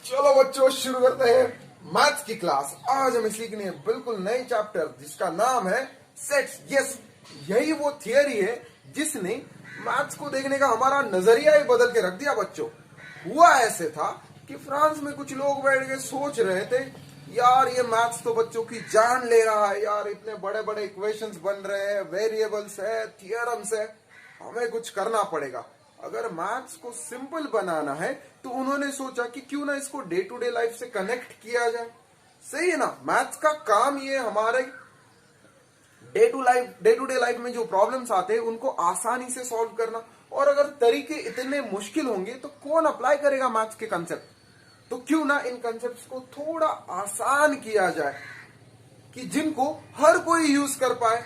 चलो बच्चों शुरू करते हैं मैथ्स की क्लास। आज हमें सीखनी है बिल्कुल नई चैप्टर जिसका नाम है सेट्स। यस, यही वो थियरी है जिसने मैथ्स को देखने का हमारा नजरिया ही बदल के रख दिया बच्चों। हुआ ऐसे था कि फ्रांस में कुछ लोग बैठ के सोच रहे थे, यार ये मैथ्स तो बच्चों की जान ले रहा है यार, इतने बड़े बड़े इक्वेशंस बन रहे हैं, वेरिएबल्स है, थियरम्स है, हमें कुछ करना पड़ेगा। अगर मैथ्स को सिंपल बनाना है तो उन्होंने सोचा कि क्यों ना इसको डे टू डे लाइफ से कनेक्ट किया जाए। सही है ना, मैथ्स का काम ये हमारे डे टू डे लाइफ में जो प्रॉब्लम्स आते हैं उनको आसानी से सॉल्व करना। और अगर तरीके इतने मुश्किल होंगे तो कौन अप्लाई करेगा मैथ्स के कंसेप्ट। तो क्यों ना इन कंसेप्ट्स को थोड़ा आसान किया जाए कि जिनको हर कोई यूज कर पाए।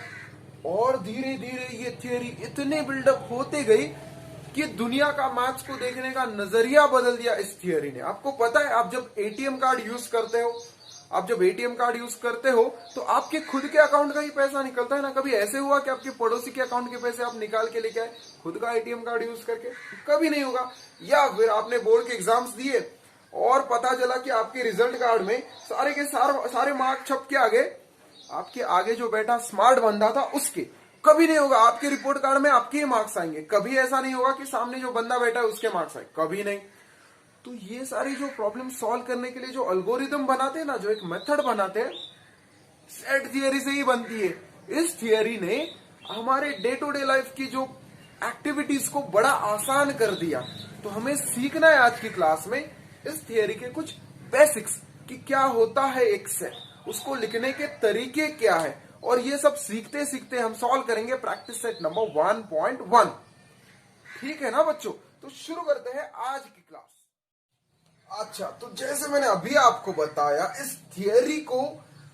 और धीरे धीरे ये थियरी इतने बिल्डअप होते गई कि दुनिया का मैथ्स को देखने का नजरिया बदल दिया इस थियरी ने। आपको पता है, आप जब एटीएम कार्ड यूज करते हो तो आपके खुद के अकाउंट का ही पैसा निकलता है ना। कभी ऐसे हुआ कि आपके पड़ोसी के अकाउंट के पैसे आप निकाल के लेके आए खुद का एटीएम कार्ड यूज करके? कभी नहीं होगा। या फिर आपने बोर्ड के एग्जाम्स दिए और पता चला कि आपके रिजल्ट कार्ड में सारे के सारे मार्क्स छप के आ गए, आपके आगे जो बैठा स्मार्ट बंदा था उसके। कभी नहीं होगा। आपके रिपोर्ट कार्ड में आपके ही मार्क्स आएंगे। कभी ऐसा नहीं होगा कि सामने जो बंदा बैठा है उसके मार्क्स आए, कभी नहीं। तो ये सारी जो प्रॉब्लम सॉल्व करने के लिए जो अल्गोरिदम बनाते हैं ना, जो एक मेथड बनाते हैं, सेट थियरी से ही बनती है। इस थियरी ने हमारे डे टू डे लाइफ की जो एक्टिविटीज को बड़ा आसान कर दिया। तो हमें सीखना है आज की क्लास में इस थियरी के कुछ बेसिक्स कि क्या होता है एक सेट, उसको लिखने के तरीके क्या है, और ये सब सीखते सीखते हम सॉल्व करेंगे प्रैक्टिस सेट नंबर 1.1। ठीक है ना बच्चों? तो शुरू करते हैं आज की क्लास। अच्छा, तो जैसे मैंने अभी आपको बताया, इस थियरी को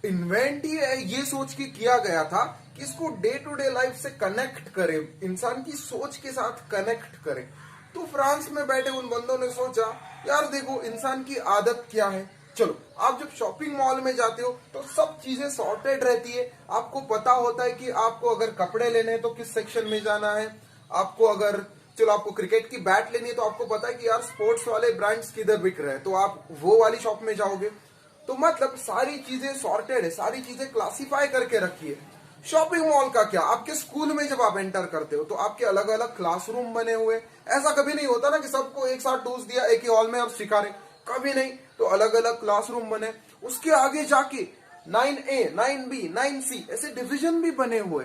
इन्वेंट ही ये सोच के किया गया था कि इसको डे टू डे लाइफ से कनेक्ट करे, इंसान की सोच के साथ कनेक्ट करे। तो फ्रांस में बैठे उन बंदों ने सोचा, यार देखो इंसान की आदत क्या है। चलो, आप जब शॉपिंग मॉल में जाते हो तो सब चीजें सॉर्टेड रहती है। आपको पता होता है कि आपको अगर कपड़े लेने हैं तो किस सेक्शन में जाना है। आपको क्रिकेट की बैट लेनी है तो आपको पता है कि यार स्पोर्ट्स वाले ब्रांड्स किधर बिक रहे हैं, तो आप वो वाली शॉप में जाओगे। तो मतलब सारी चीजें सॉर्टेड है, सारी चीजें क्लासिफाई करके रखी है। शॉपिंग मॉल का क्या, आपके स्कूल में जब आप एंटर करते हो तो आपके अलग अलग क्लासरूम बने हुए। ऐसा कभी नहीं होता ना कि सबको एक साथ टूस दिया एक ही हॉल में और सिखा रहे, कभी नहीं। तो अलग अलग क्लासरूम बने, उसके आगे जाके 9A, 9B, 9C ऐसे डिवीजन भी बने हुए।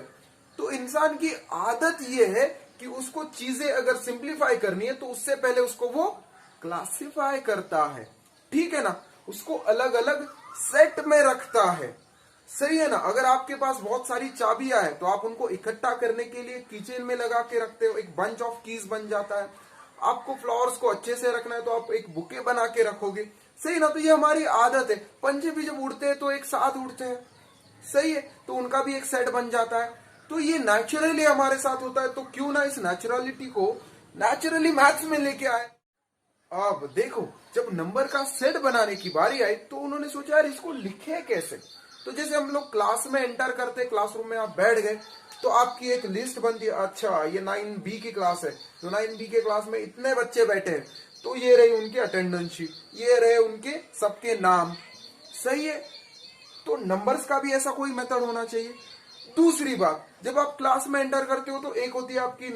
तो इंसान की आदत ये है कि उसको चीजें अगर सिंप्लीफाई करनी है तो उससे पहले उसको वो क्लासिफाई करता है। ठीक है ना, उसको अलग अलग सेट में रखता है। सही है ना। अगर आपके पास बहुत सारी चाबियां हैं तो आप उनको इकट्ठा करने के लिए कीचेन में लगा के रखते हो, एक बंच ऑफ कीज बन जाता है। आपको फ्लावर्स को अच्छे से रखना है तो आप एक बुके बना के रखोगे। सही ना। तो ये हमारी आदत है। पंछी भी जब उड़ते हैं तो एक साथ उड़ते हैं, सही है, तो उनका भी एक सेट बन जाता है। तो ये नेचुरली हमारे साथ होता है। तो क्यों ना इस नेचुरलिटी को नेचुरली मैथ्स में लेके आए। अब देखो, जब नंबर का सेट बनाने की बारी आई तो उन्होंने सोचा यार इसको लिखे कैसे। तो जैसे हम लोग क्लास में एंटर करते, क्लासरूम में आप बैठ गए तो आपकी एक लिस्ट बनती है। अच्छा, ये 9B की क्लास है, तो 9B के क्लास में इतने बच्चे बैठे हैं, तो ये रही उनकी अटेंडेंस शीट, ये रहे उनके सबके नाम। सही है। तो नंबर्स का भी ऐसा कोई मेथड होना चाहिए। दूसरी बात, जब आप क्लास में एंटर करते हो तो एक होती है आपकी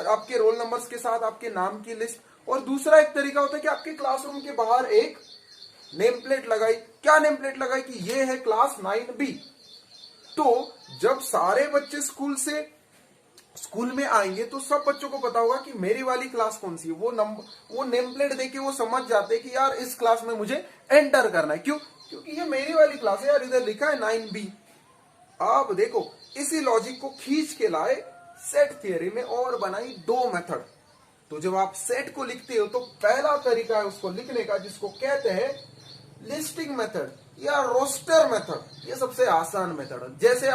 आपके रोल नंबर्स के साथ आपके नाम की लिस्ट, और दूसरा एक तरीका होता है कि आपके क्लासरूम के बाहर एक नेम प्लेट लगाई। क्या नेम प्लेट लगाई कि ये है क्लास 9B। तो जब सारे बच्चे स्कूल में आएंगे तो सब बच्चों को पता होगा कि मेरी वाली क्लास कौन सी है। वो नेम प्लेट देके वो समझ जाते हैं कि यार इस क्लास में मुझे एंटर करना है। क्यों? क्योंकि ये मेरी वाली क्लास है यार, इधर लिखा है 9B। अब देखो, इसी लॉजिक को खींच के लाए सेट थियरी में और बनाई दो मेथड। तो जब आप सेट को लिखते हो तो पहला तरीका है उसको लिखने का जिसको कहते हैं लिस्टिंग मेथड या रोस्टर मेथड। ये सबसे आसान मेथड है। जैसे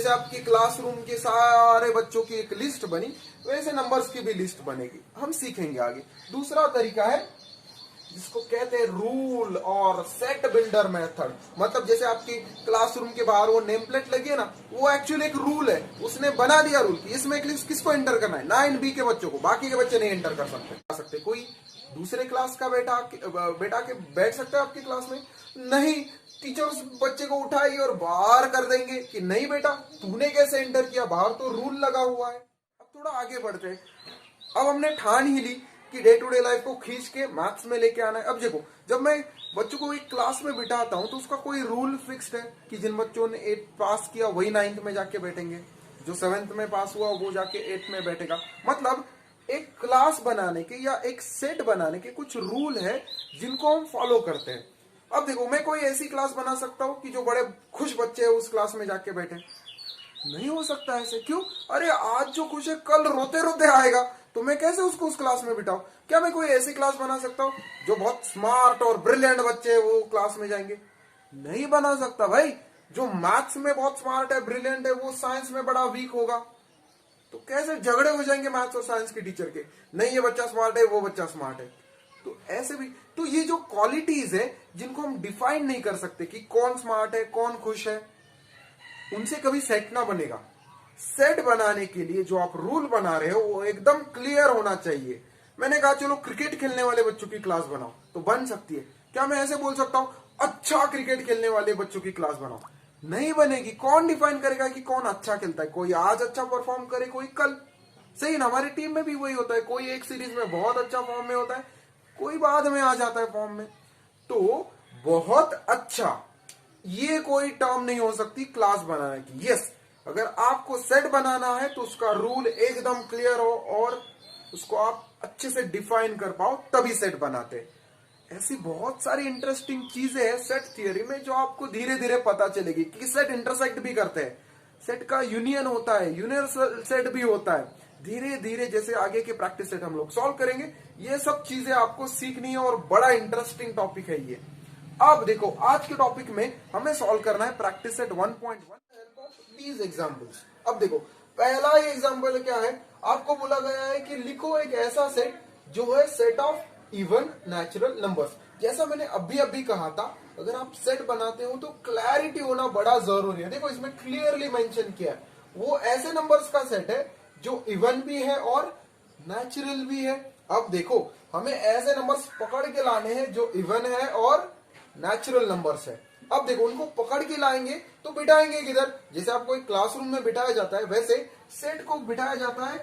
आपकी क्लासरूम के सारे बच्चों की एक लिस्ट बनी, वैसे नंबर्स की भी लिस्ट बनेगी। हम सीखेंगे आगे। दूसरा तरीका है जिसको कहते हैं रूल और सेट बिल्डर मेथड। मतलब जैसे आपकी क्लासरूम के बाहर वो नेम प्लेट लगी है ना, वो एक्चुअली एक रूल है। उसने बना दिया रूल कि इसमें किसको एंटर करना है, 9B के बच्चों को, बाकी के बच्चे नहीं एंटर कर सकते। कोई दूसरे क्लास का बेटा के बैठ सकता है आपकी क्लास में? नहीं, टीचर उस बच्चे को उठाएगी और बाहर कर देंगे कि नहीं बेटा तूने कैसे एंटर किया, बाहर तो रूल लगा हुआ है। अब थोड़ा आगे बढ़ते हैं। अब हमने ठान ही ली कि डे टू डे लाइफ को खींच के मैथ्स में लेके आना है। अब देखो, जब मैं बच्चों को एक क्लास में बिठाता हूं तो उसका कोई रूल फिक्स्ड है कि जिन बच्चों ने 8 पास किया वही 9th में जाके बैठेंगे, जो 7th में पास हुआ वो जाके 8th में बैठेगा। मतलब एक क्लास बनाने के या एक सेट बनाने के कुछ रूल है जिनको हम फॉलो करते हैं। अब देखो, मैं कोई ऐसी क्लास बना सकता हूँ कि जो बड़े खुश बच्चे हैं उस क्लास में जाके बैठे? नहीं हो सकता ऐसे। क्यों? अरे आज जो खुश है कल रोते रोते आएगा, तो मैं कैसे उसको उस क्लास में बिठाऊं? क्या मैं कोई ऐसी क्लास बना सकता हूँ जो बहुत स्मार्ट और ब्रिलियंट बच्चे हैं वो क्लास में जाएंगे? नहीं बना सकता भाई। जो मैथ्स में बहुत स्मार्ट है, ब्रिलियंट है, वो साइंस में बड़ा वीक होगा। तो कैसे झगड़े हो जाएंगे मैथ्स और साइंस के टीचर के? नहीं ये बच्चा स्मार्ट है, वो बच्चा स्मार्ट है। तो ऐसे भी, तो ये जो क्वालिटीज है जिनको हम डिफाइन नहीं कर सकते कि कौन स्मार्ट है कौन खुश है, उनसे कभी सेट ना बनेगा। सेट बनाने के लिए जो आप रूल बना रहे हो वो एकदम क्लियर होना चाहिए। मैंने कहा चलो क्रिकेट खेलने वाले बच्चों की क्लास बनाओ, तो बन सकती है। क्या मैं ऐसे बोल सकता हूं अच्छा क्रिकेट खेलने वाले बच्चों की क्लास बनाओ? नहीं बनेगी। कौन डिफाइन करेगा कि कौन अच्छा खेलता है? कोई आज अच्छा परफॉर्म करे, कोई कल। सही ना, हमारी टीम में भी वही होता है। कोई एक सीरीज में बहुत अच्छा फॉर्म में होता है, कोई बाद में आ जाता है फॉर्म में। तो बहुत अच्छा ये कोई टर्म नहीं हो सकती क्लास बनाने की। यस, अगर आपको सेट बनाना है तो उसका रूल एकदम क्लियर हो और उसको आप अच्छे से डिफाइन कर पाओ, तभी सेट बनाते। ऐसी बहुत सारी इंटरेस्टिंग चीजें हैं सेट थियरी में जो आपको धीरे धीरे पता चलेगी कि सेट इंटरसेक्ट भी करते हैं, सेट का यूनियन होता है, यूनिवर्सल सेट भी होता है। धीरे धीरे जैसे आगे के प्रैक्टिस सेट हम लोग सॉल्व करेंगे, ये सब चीजें आपको सीखनी है और बड़ा इंटरेस्टिंग टॉपिक है ये। अब देखो, आज के टॉपिक में हमें सॉल्व करना है प्रैक्टिस सेट 1.1 दीज एग्जांपल्स। अब देखो, पहला ही एग्जांपल क्या है, आपको बोला गया है कि लिखो एक ऐसा सेट जो है set of even natural numbers. जैसा मैंने अभी अभी कहा था, अगर आप सेट बनाते हो तो क्लैरिटी होना बड़ा जरूरी है। देखो इसमें क्लियरली मेंशन किया है, वो ऐसे नंबर्स का सेट है जो इवन भी है और नेचुरल भी है। अब देखो, हमें ऐसे नंबर्स पकड़ के लाने हैं जो इवन है और नेचुरल नंबर्स है। अब देखो, उनको पकड़ के लाएंगे तो बिठाएंगे किधर? जैसे आपको एक क्लासरूम में बिठाया जाता है, वैसे सेट को बिठाया जाता है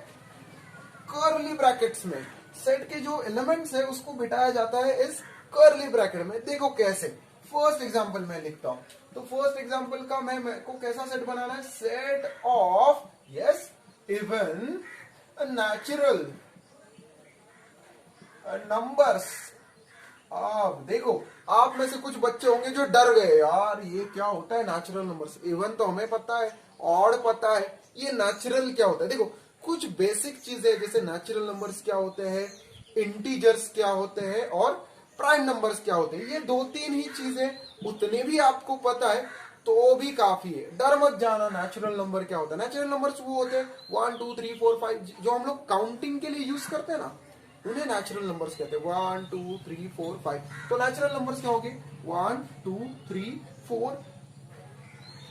कर्ली ब्रैकेट्स में। सेट के जो एलिमेंट्स है उसको बिठाया जाता है इस कर्ली ब्रैकेट में। देखो कैसे, फर्स्ट एग्जांपल मैं लिखता हूं। तो फर्स्ट एग्जांपल का मैं को कैसा सेट बनाना है? Set of yes even natural numbers. अब देखो, आप में से कुछ बच्चे होंगे जो डर गए, यार ये क्या होता है नेचुरल नंबर्स? इवन तो हमें पता है, ऑड पता है, ये नेचुरल क्या होता है? देखो, कुछ बेसिक चीजें जैसे नेचुरल नंबर्स क्या होते हैं, इंटीजर्स क्या होते हैं और प्राइम नंबर्स क्या होते हैं, ये 2-3 ही चीजें उतने भी आपको पता है तो भी काफी है। डर मत जाना। नेचुरल नंबर क्या होता है? नेचुरल नंबर्स वो होते हैं 1 2 3 4 5 जो हम लोग काउंटिंग के लिए यूज करते हैं ना, उन्हें नेचुरल नंबर्स कहते हैं। 1 2 3 4 5। तो नेचुरल नंबर्स क्या होंगे? 1 2 3 4,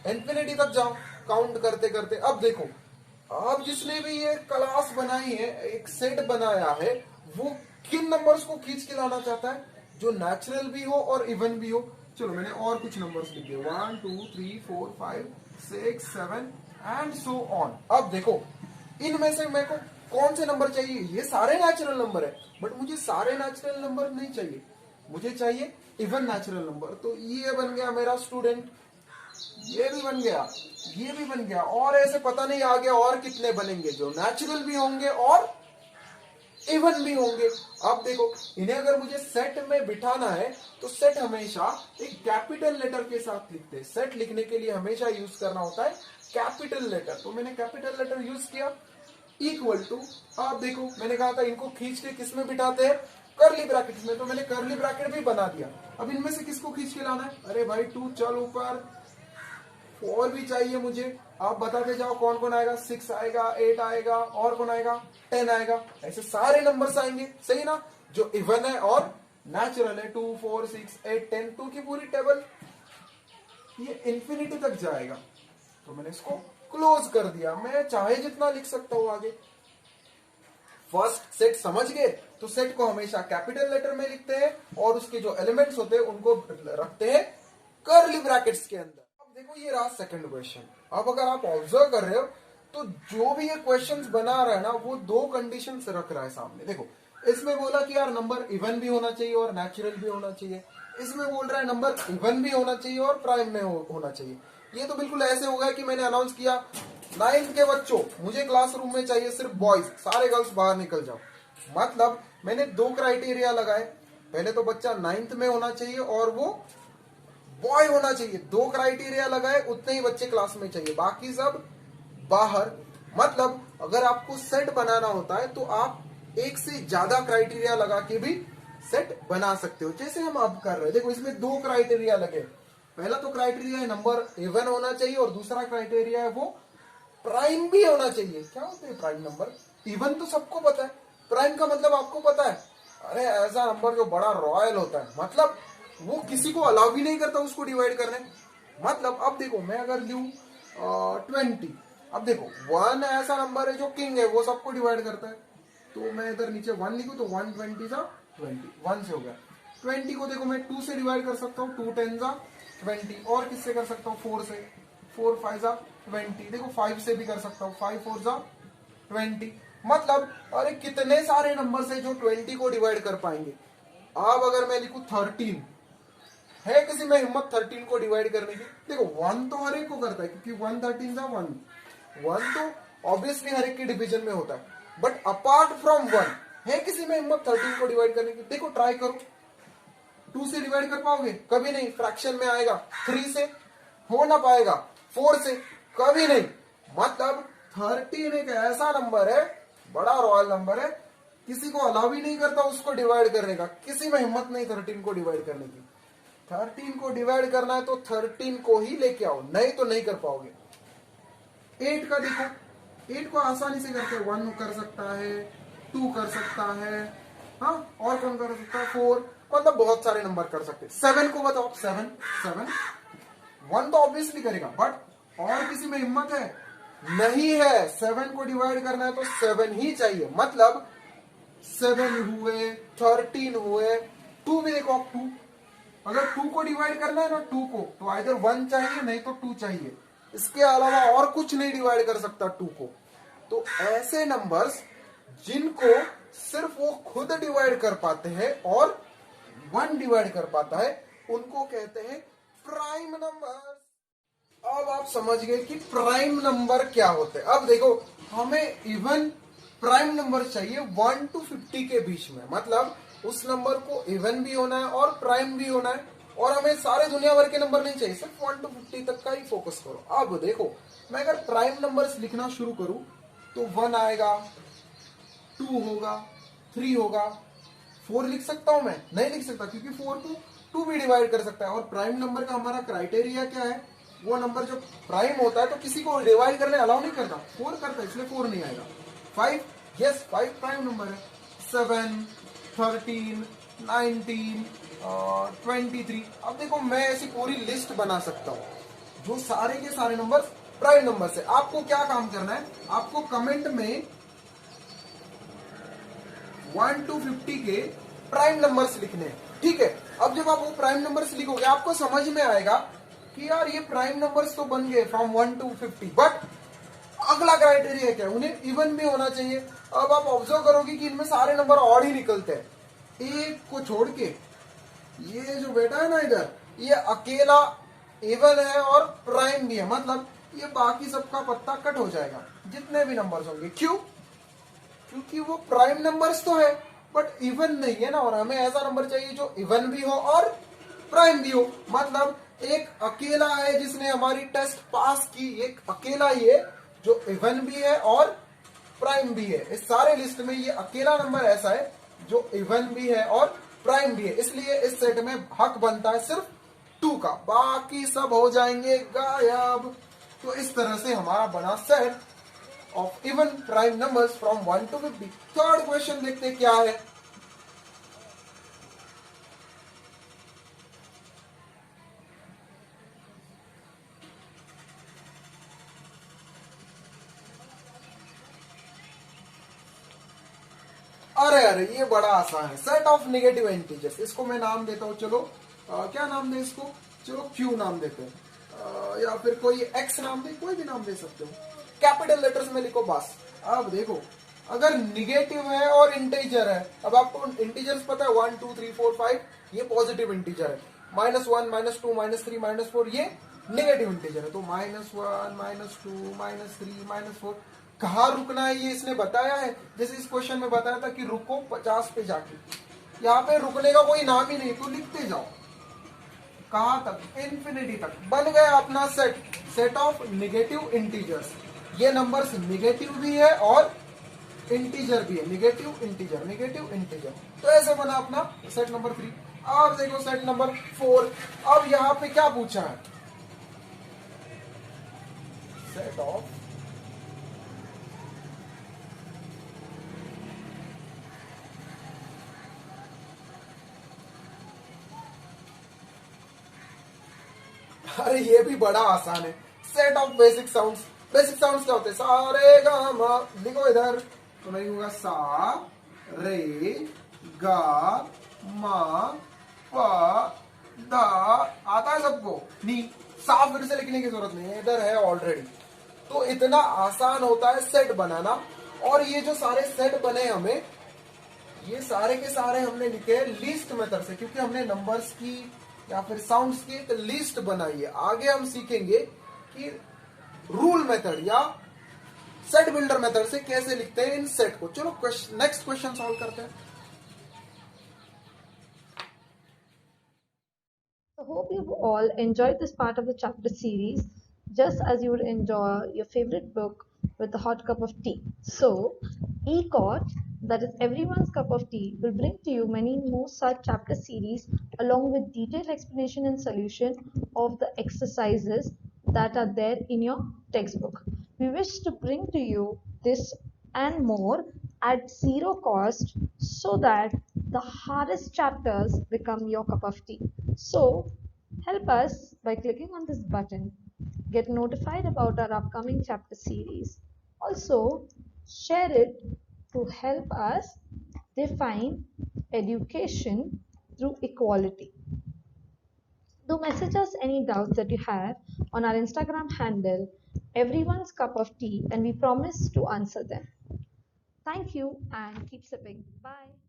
इंफिनिटी तक जाओ काउंट करते करते। अब देखो, अब जिसने भी ये क्लास बनाई है, एक सेट बनाया है, वो किन नंबर्स को खींच के लाना चाहता है? जो नेचुरल भी हो और इवन भी हो। चलो मैंने और कुछ नंबर्स लिखे, 1 2 3 4 5 6 7 एंड सो ऑन। अब देखो, इनमें से मेरे को कौन से नंबर चाहिए? ये सारे नेचुरल नंबर है, बट मुझे सारे नेचुरल नंबर नहीं चाहिए, मुझे चाहिए इवन नेचुरल नंबर। तो ये बन गया मेरा स्टूडेंट, ये भी बन गया, ये भी बन गया, और ऐसे पता नहीं आगे और कितने बनेंगे जो नेचुरल भी होंगे और इवन भी होंगे। अब देखो, इन्हें अगर मुझे सेट में बिठाना है तो सेट हमेशा एक कैपिटल लेटर के साथ लिखते हैं। सेट लिखने के लिए हमेशा यूज करना होता है कैपिटल लेटर। तो मैंने कैपिटल लेटर यूज किया, इक्वल टू। आप देखो, मैंने कहा था इनको खींच के किस में बिठाते हैं? कर्ली ब्रैकेट्स में। तो मैंने कर्ली ब्रैकेट भी बना दिया। अब इनमें से किसको खींच के लाना है? अरे भाई 2 चल ऊपर, 4 भी चाहिए मुझे। आप बताते जाओ कौन कौन आएगा। 6 आएगा, 8 आएगा, और कौन आएगा? 10 आएगा। ऐसे सारे नंबर्स आएंगे, सही ना, जो इवन है और नेचुरल है। 2 4 6 8 10, 2 की पूरी टेबल, ये इंफिनिटी तक जाएगा। तो मैंने इसको क्लोज कर दिया। मैं चाहे जितना लिख सकता हूं आगे। फर्स्ट सेट समझ गए? तो सेट को हमेशा कैपिटल लेटर में लिखते हैं और उसके जो एलिमेंट्स होते हैं उनको रखते हैं कर्ली ब्रैकेट्स के अंदर। अब देखो ये रहा सेकंड क्वेश्चन। अब अगर आप ऑब्जर्व कर रहे हो तो जो भी ये क्वेश्चंस बना रहा है ना वो दो कंडीशंस रख रहा है सामने। देखो इसमें बोला कि यार नंबर इवन भी होना चाहिए और नेचुरल भी होना चाहिए, इसमें बोल रहा है नंबर इवन भी होना चाहिए और प्राइम में होना चाहिए। ये तो बिल्कुल ऐसे हो गया कि मैंने अनाउंस किया 9th के बच्चों मुझे क्लासरूम में चाहिए सिर्फ बॉयज, सारे गर्ल्स बाहर निकल जाओ। मतलब मैंने दो क्राइटेरिया लगाए, पहले तो बच्चा 9th में होना चाहिए और वो बॉय होना चाहिए। दो क्राइटेरिया लगाए, उतने ही बच्चे क्लास में चाहिए, बाकी सब बाहर। मतलब अगर आपको सेट बनाना होता है तो आप एक से ज्यादा क्राइटेरिया लगा के भी सेट बना सकते हो, जैसे हम अब कर रहे हैं। देखो इसमें दो क्राइटेरिया लगे, पहला तो क्राइटेरिया है नंबर इवन होना चाहिए और दूसरा क्राइटेरिया है वो प्राइम भी होना चाहिए। क्या होता है प्राइम नंबर? इवन तो सबको पता है, प्राइम का मतलब आपको पता है, अरे ऐसा नंबर जो बड़ा रॉयल होता है, मतलब वो किसी को अलाउ भी नहीं करता उसको डिवाइड करने। मतलब अब देखो मैं अगर लूं 20, अब देखो 1 ऐसा नंबर है जो किंग है, वो सबको डिवाइड करता है। तो मैं इधर नीचे 1 लिखूं तो 120 जा 20, 1 से हो गया। 20 को देखो मैं 2 से डिवाइड कर सकता हूँ, 2 10 जा 20, और किससे कर सकता हूँ 4 से, 4 5 जा 20, देखो 5 से भी कर सकता हूँ, 5 4 जा 20। मतलब अरे कितने सारे नंबर से जो 20 को डिवाइड कर पाएंगे। अब अगर मैं लिखूं 13, है किसी में हिम्मत 13 को डिवाइड करने की? देखो 1 तो हर एक को करता है क्योंकि 1 13 जा 1, 1 तो ऑब्वियसली हर एक के डिवीजन में होता है, बट अपार्ट फ्रॉम 1 है किसी में हिम्मत 13 को डिवाइड करने की? देखो ट्राई करो, 2 से डिवाइड कर पाओगे? कभी नहीं। फ्रैक्शन में आएगा 3 से, हो ना पाएगा। 4 से कभी नहीं। मतलब 13 एक ऐसा नंबर है, बड़ा रॉयल नंबर है, किसी को अलाउ भी नहीं करता उसको डिवाइड करने का, किसी में हिम्मत नहीं 13 को डिवाइड करने की। 13 को डिवाइड करना है तो 13 को ही लेके आओ, नहीं तो नहीं कर पाओगे। 8 का देखो, 8 को आसानी से करते हैं, 1 कर सकता है, 2 कर सकता है, हाँ और कौन कर सकता है 4, मतलब बहुत सारे नंबर कर सकते हैं। 7 को बताओ, 7 7 1 तो ऑब्वियसली करेगा, बट और किसी में हिम्मत है? नहीं है। 7 को डिवाइड करना है तो 7 ही चाहिए। मतलब 7 हुए, 13 हुए, 2 भी देखो आप 2, अगर 2 को डिवाइड करना है ना 2 को, तो आइदर 1 चाहिए नहीं तो 2 चाहिए, इसके अलावा और कुछ नहीं डिवाइड कर सकता 2 को। तो ऐसे नंबर्स जिनको सिर्फ वो खुद डिवाइड कर पाते हैं और 1 डिवाइड कर पाता है, उनको कहते हैं प्राइम नंबर। अब आप समझ गए कि प्राइम नंबर क्या होते हैं। अब देखो हमें इवन प्राइम नंबर चाहिए 1 to 50 के बीच में, मतलब उस नंबर को इवन भी होना है और प्राइम भी होना है, और हमें सारे दुनिया भर के नंबर नहीं चाहिए, सिर्फ 1 to 50 तक का ही फोकस करो। अब देखो मैं अगर प्राइम नंबर्स लिखना शुरू करूं तो 1 आएगा, 2 होगा, 3 होगा, 4 लिख सकता हूं? मैं नहीं लिख सकता क्योंकि 4 को 2 भी डिवाइड कर सकता है। और प्राइम नंबर का हमारा क्राइटेरिया क्या है? वो नंबर जो प्राइम होता है तो किसी को डिवाइड करने अलाउ नहीं करता, 4 करता है, इसलिए 4 नहीं आएगा। 5, यस 5 प्राइम नंबर है। 7 13 19 23। अब देखो मैं ऐसी पूरी लिस्ट बना सकता हूं जो सारे के सारे नंबर प्राइम नंबर है। आपको क्या काम करना है? आपको कमेंट में 1 to 50 के प्राइम नंबर्स लिखने हैं, ठीक है? अब जब आप वो प्राइम नंबर्स लिखोगे आपको समझ में आएगा कि यार ये प्राइम नंबर्स तो बन गए फ्रॉम 1 to 50, बट अगला क्राइटेरिया क्या है? उन्हें इवन भी होना चाहिए। अब आप ऑब्जर्व करोगे कि इनमें सारे नंबर ऑड ही निकलते हैं, एक को छोड़ के। ये जो बेटा है ना इधर, ये अकेला इवन है और प्राइम भी है, मतलब ये बाकी सबका पत्ता कट हो जाएगा जितने भी नंबर्स होंगे। क्यों? क्योंकि वो प्राइम नंबर्स तो है बट इवन नहीं है ना, और हमें ऐसा नंबर चाहिए जो इवन भी हो और प्राइम भी हो। मतलब एक अकेला है जिसने हमारी टेस्ट पास की, एक अकेला ही है जो इवन भी है और प्राइम भी है। इस सारे लिस्ट में ये अकेला नंबर ऐसा है जो इवन भी है और प्राइम भी है, इसलिए इस सेट में हक बनता है सिर्फ 2 का, बाकी सब हो जाएंगे गायब। तो इस तरह से हमारा बना set of even prime numbers from 1 to 50। Third question देखते क्या है। अरे अरे ये बड़ा आसान है, सेट ऑफ नेगेटिव इंटीजर्स। इसको मैं नाम देता हूँ, चलो क्या नाम दे इसको, चलो क्यू नाम देते हैं, या फिर कोई एक्स नाम दे, कोई भी नाम दे सकते हो, कैपिटल लेटर्स में लिखो बस। अब देखो अगर निगेटिव है और इंटीजर है, अब आपको इंटीजर्स पता है 1 2 3 4 5, ये पॉजिटिव इंटीजर है, -1 -2 -3 -4 ये नेगेटिव इंटीजर है। तो -1 -2 -3 -4 कहाँ रुकना है ये इसने बताया है। जैसे इस क्वेश्चन में बताया था कि रुको 50 पे जाके, यहाँ पे रुकने का कोई नाम ही नहीं, तो लिखते जाओ कहां तक, इन्फिनिटी तक। बन गया अपना set, set of negative integers. ये नंबर्स नेगेटिव भी है और इंटीजर भी है, नेगेटिव इंटीजर नेगेटिव इंटीजर। तो ऐसे बना अपना सेट नंबर 3। अब देखो सेट नंबर 4। अब यहां पे क्या पूछा है, सेट ऑफ अरे ये भी बड़ा आसान है, set of basic sounds. Basic sounds क्या होते हैं, सा रे गा मा, लिखो इधर तो नहीं होगा, सा रे गा मा पा दा, आता है सबको, नी, सा फिर से लिखने की जरूरत नहीं है, इधर है ऑलरेडी। तो इतना आसान होता है सेट बनाना। और ये जो सारे सेट बने हमें, ये सारे के सारे हमने लिखे हैं लिस्ट मेथड से, क्योंकि हमने नंबर्स की या फिर साउंड्स की एक लिस्ट बनाई है। आगे हम सीखेंगे कि रूल मेथड या सेट बिल्डर मेथड से कैसे लिखते हैं इन सेट को। चलो नेक्स्ट क्वेश्चन सॉल्व करते हैं। I hope you've all enjoyed this part of the chapter series just as you would enjoy your favorite book with a hot cup of tea. So, ECOT, that is everyone's cup of tea, will bring to you many more such chapter series along with detailed explanation and solution of the exercises that are there in your textbook. We wish to bring to you this and more at zero cost so that the hardest chapters become your cup of tea. So, help us by clicking on this button. Get notified about our upcoming chapter series. Also, share it to help us define education through equality. Do message us any doubts that you have on our Instagram handle, everyone's cup of tea, and we promise to answer them. Thank you and keep sipping. Bye.